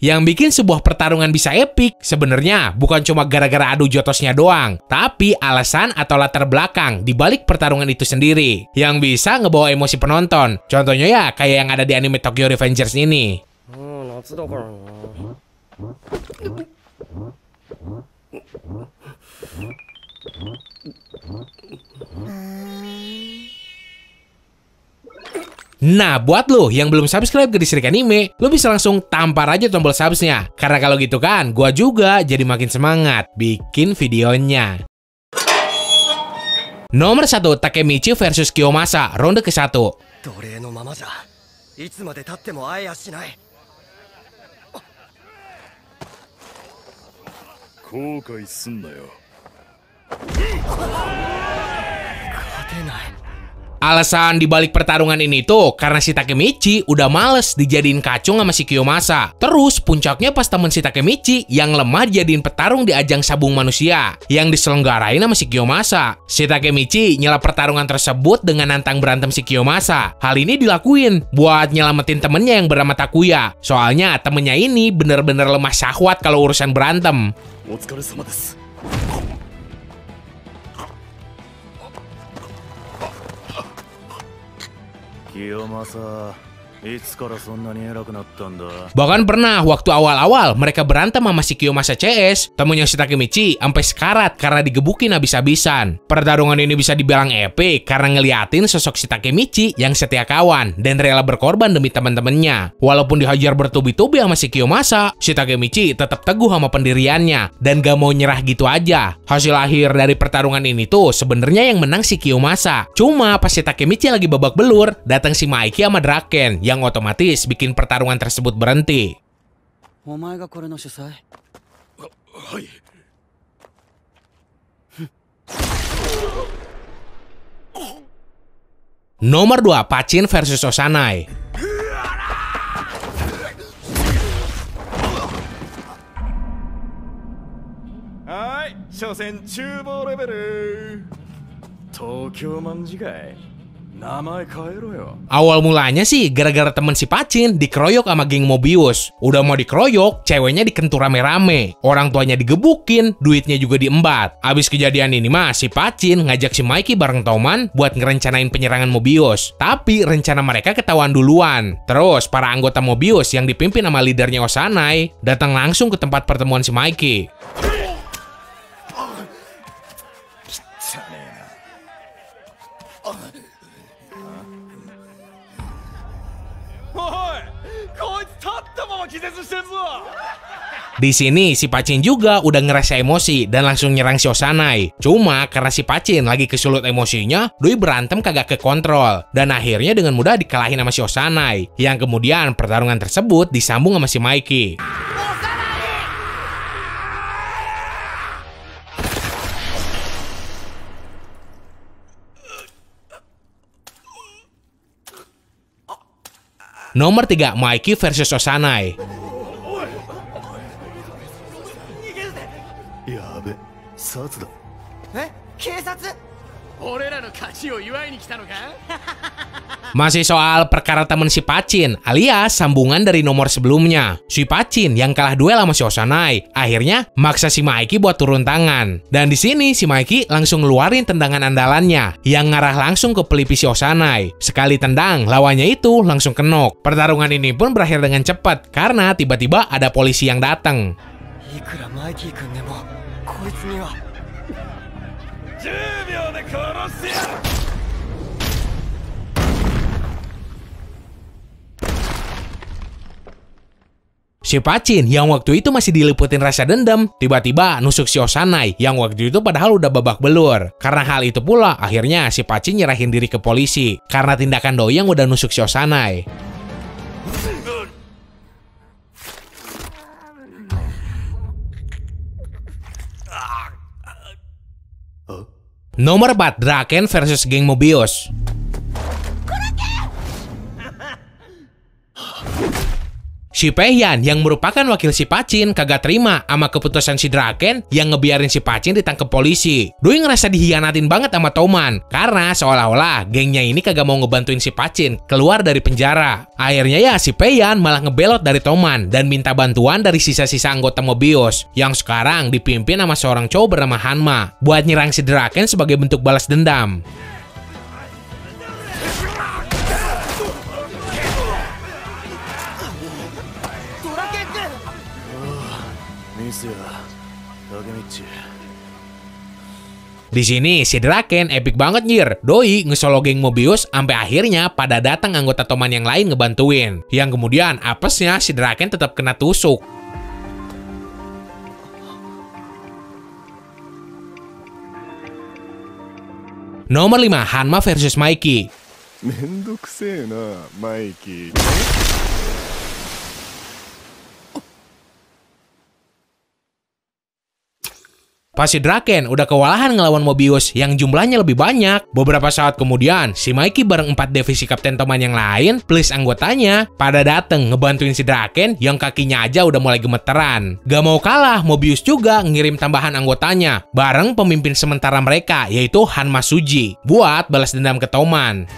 Yang bikin sebuah pertarungan bisa epik sebenarnya bukan cuma gara-gara adu jotosnya doang, tapi alasan atau latar belakang di balik pertarungan itu sendiri yang bisa ngebawa emosi penonton. Contohnya ya kayak yang ada di anime Tokyo Revengers ini. Nah, buat lo yang belum subscribe ke Distrik Anime, lo bisa langsung tampar aja tombol subsnya. Karena kalau gitu kan, gua juga jadi makin semangat bikin videonya. Nomor 1, Takemichi versus Kiyomasa, ronde ke-1. Alasan dibalik pertarungan ini tuh karena si Takemichi udah males dijadiin kacung sama si Kiyomasa. Terus puncaknya pas temen si Takemichi yang lemah dijadiin petarung di ajang sabung manusia yang diselenggarain sama si Kiyomasa. Si Takemichi nyela pertarungan tersebut dengan nantang berantem si Kiyomasa. Hal ini dilakuin buat nyelamatin temennya yang bernama Takuya. Soalnya temennya ini bener-bener lemah syahwat kalau urusan berantem. Bahkan pernah waktu awal-awal mereka berantem sama si Kiyomasa CS, temennya si Takemichi sampai sekarat karena digebukin habis-habisan. Pertarungan ini bisa dibilang epic karena ngeliatin sosok si Takemichi yang setia kawan dan rela berkorban demi teman-temannya. Walaupun dihajar bertubi-tubi sama si Kiyomasa, si Takemichi tetap teguh sama pendiriannya dan gak mau nyerah gitu aja. Hasil akhir dari pertarungan ini tuh sebenarnya yang menang si Kiyomasa. Cuma pas si Takemichi lagi babak belur, datang si Maiki sama Draken yang otomatis bikin pertarungan tersebut berhenti. Nomor 2, Pachin versus Osanai. Awal mulanya sih gara-gara temen si Pachin dikeroyok sama geng Mobius. Udah mau dikeroyok, ceweknya dikentur rame-rame. Orang tuanya digebukin, duitnya juga diembat. Abis kejadian ini mah si Pachin ngajak si Maiki bareng Toman buat ngerencanain penyerangan Mobius. Tapi rencana mereka ketahuan duluan. Terus para anggota Mobius yang dipimpin sama leadernya Osanai datang langsung ke tempat pertemuan si Maiki. Di sini si Pachin juga udah ngerasa emosi dan langsung nyerang si Osanai. Cuma karena si Pachin lagi kesulut emosinya, doi berantem kagak kekontrol dan akhirnya dengan mudah dikalahin sama si Osanai. Yang kemudian pertarungan tersebut disambung sama si Maiki. Nomor 3, Maiki versus Osanai. Masih soal perkara temen si Pachin, alias sambungan dari nomor sebelumnya. Si Pachin yang kalah duel sama si Osanai, akhirnya maksa si Maiki buat turun tangan. Dan di sini si Maiki langsung ngeluarin tendangan andalannya yang ngarah langsung ke pelipis si Osanai. Sekali tendang, lawannya itu langsung kenok. Pertarungan ini pun berakhir dengan cepat karena tiba-tiba ada polisi yang datang. Si Pachin yang waktu itu masih diliputin rasa dendam, tiba-tiba nusuk si Osanai yang waktu itu padahal udah babak belur. Karena hal itu pula, akhirnya si Pachin nyerahin diri ke polisi karena tindakan doi yang udah nusuk si Osanai. Nomor 4, Draken versus geng Mobius. Si Peiyan yang merupakan wakil si Pachin kagak terima sama keputusan si Draken yang ngebiarin si Pachin ditangkap polisi. Doi ngerasa dihianatin banget sama Toman karena seolah-olah gengnya ini kagak mau ngebantuin si Pachin keluar dari penjara. Akhirnya ya si Peiyan malah ngebelot dari Toman dan minta bantuan dari sisa-sisa anggota Mobius yang sekarang dipimpin sama seorang cowok bernama Hanma buat nyerang si Draken sebagai bentuk balas dendam. Di sini si Draken epic banget nyir. Doi ngesolo geng Mobius sampai akhirnya pada datang anggota Toman yang lain ngebantuin. Yang kemudian apesnya si Draken tetap kena tusuk. Nomor 5, Hanma versus Mikey. Pas si Draken udah kewalahan ngelawan Mobius yang jumlahnya lebih banyak, beberapa saat kemudian si Mikey bareng 4 divisi Kapten Toman yang lain plus anggotanya pada dateng ngebantuin si Draken yang kakinya aja udah mulai gemeteran. Gak mau kalah, Mobius juga ngirim tambahan anggotanya bareng pemimpin sementara mereka yaitu Hanma Suji buat balas dendam ke Toman.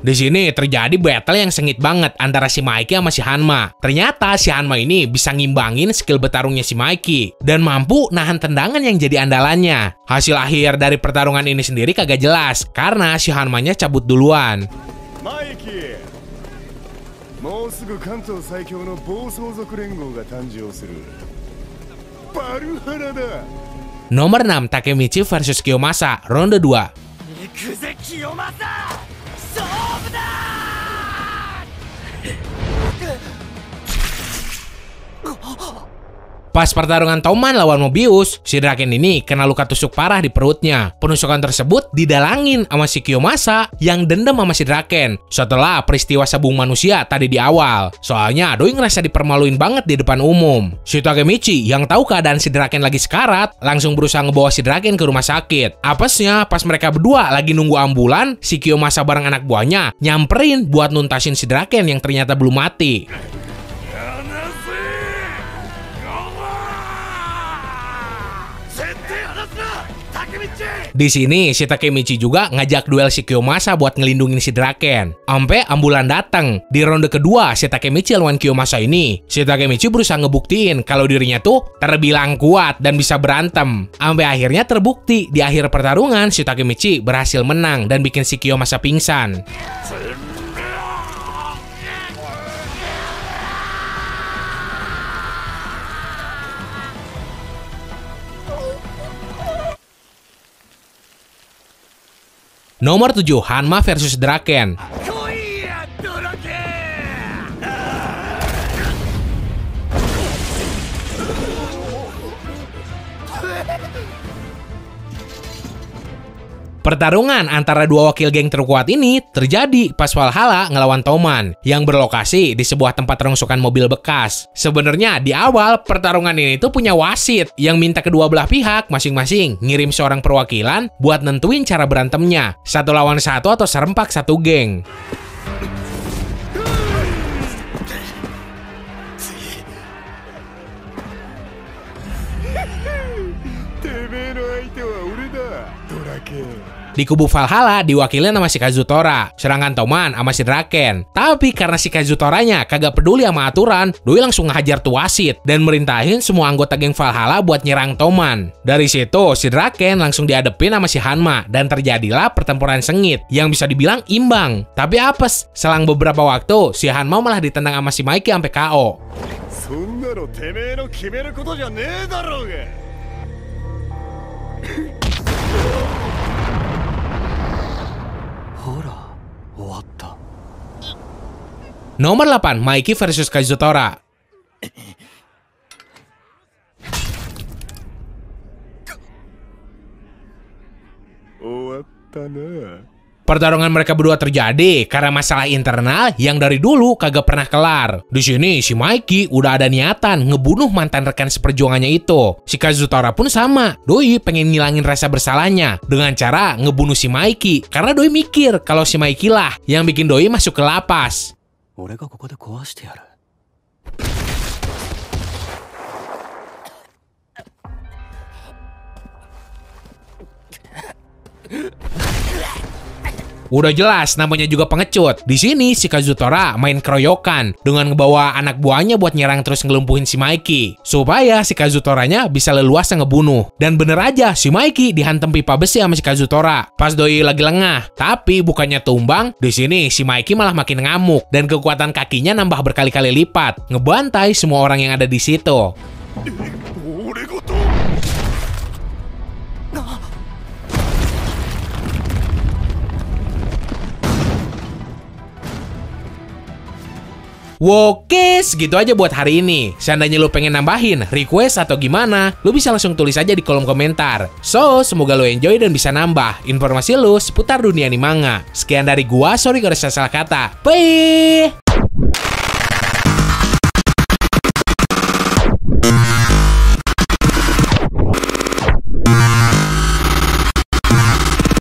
Di sini terjadi battle yang sengit banget antara si Mikey sama si Hanma. Ternyata si Hanma ini bisa ngimbangin skill bertarungnya si Mikey dan mampu nahan tendangan yang jadi andalannya. Hasil akhir dari pertarungan ini sendiri kagak jelas karena si Hanmanya cabut duluan. Mikey. Nomor 6, Takemichi versus Kiyomasa, ronde 2. Pas pertarungan Toman lawan Mobius, si Draken ini kena luka tusuk parah di perutnya. Penusukan tersebut didalangin sama si Kiyomasa yang dendam sama si Draken setelah peristiwa sabung manusia tadi di awal. Soalnya Doi ngerasa dipermaluin banget di depan umum. Si Takemichi yang tahu keadaan si Draken lagi sekarat langsung berusaha ngebawa si Draken ke rumah sakit. Apesnya pas mereka berdua lagi nunggu ambulan, si Kiyomasa bareng anak buahnya nyamperin buat nuntasin si Draken yang ternyata belum mati. Di sini si Takemichi juga ngajak duel si Kiyomasa buat ngelindungin si Draken. Ampe ambulan datang. Di ronde kedua si Takemichi lawan Kiyomasa ini, si Takemichi berusaha ngebuktiin kalau dirinya tuh terbilang kuat dan bisa berantem. Ampe akhirnya terbukti di akhir pertarungan si Takemichi berhasil menang dan bikin si Kiyomasa pingsan. Nomor 7, Hanma versus Draken. Pertarungan antara dua wakil geng terkuat ini terjadi pas Valhalla ngelawan Toman yang berlokasi di sebuah tempat rongsokan mobil bekas. Sebenarnya di awal pertarungan ini tuh punya wasit yang minta kedua belah pihak masing-masing ngirim seorang perwakilan buat nentuin cara berantemnya. 1 lawan 1 atau serempak satu geng. Di kubu Valhalla diwakilin sama si Kazutora, sedangkan Toman sama si Draken. Tapi karena si Kazutoranya kagak peduli sama aturan, Doi langsung ngehajar tuh wasit dan merintahin semua anggota geng Valhalla buat nyerang Toman. Dari situ si Draken langsung dihadepin sama si Hanma dan terjadilah pertempuran sengit yang bisa dibilang imbang. Tapi apes, selang beberapa waktu si Hanma malah ditendang sama si Mikey sampai KO. Nomor 8, Mikey versus Kazutora. Pertarungan mereka berdua terjadi karena masalah internal yang dari dulu kagak pernah kelar. Di sini si Mikey udah ada niatan ngebunuh mantan rekan seperjuangannya itu. Si Kazutora pun sama. Doi pengen ngilangin rasa bersalahnya dengan cara ngebunuh si Mikey karena Doi mikir kalau si Mikey lah yang bikin Doi masuk ke lapas. Udah jelas namanya juga pengecut. Di sini si Kazutora main keroyokan dengan ngebawa anak buahnya buat nyerang terus ngelumpuhin si Mikey supaya si Kazutoranya bisa leluasa ngebunuh. Dan bener aja si Mikey dihantam pipa besi sama si Kazutora pas Doi lagi lengah. Tapi bukannya tumbang, di sini si Mikey malah makin ngamuk dan kekuatan kakinya nambah berkali-kali lipat, ngebantai semua orang yang ada di situ. Oke, segitu aja buat hari ini. Seandainya lu pengen nambahin, request atau gimana, lu bisa langsung tulis aja di kolom komentar. So, semoga lu enjoy dan bisa nambah informasi lu seputar dunia anime manga. Sekian dari gua, sorry kalau saya salah kata. Bye!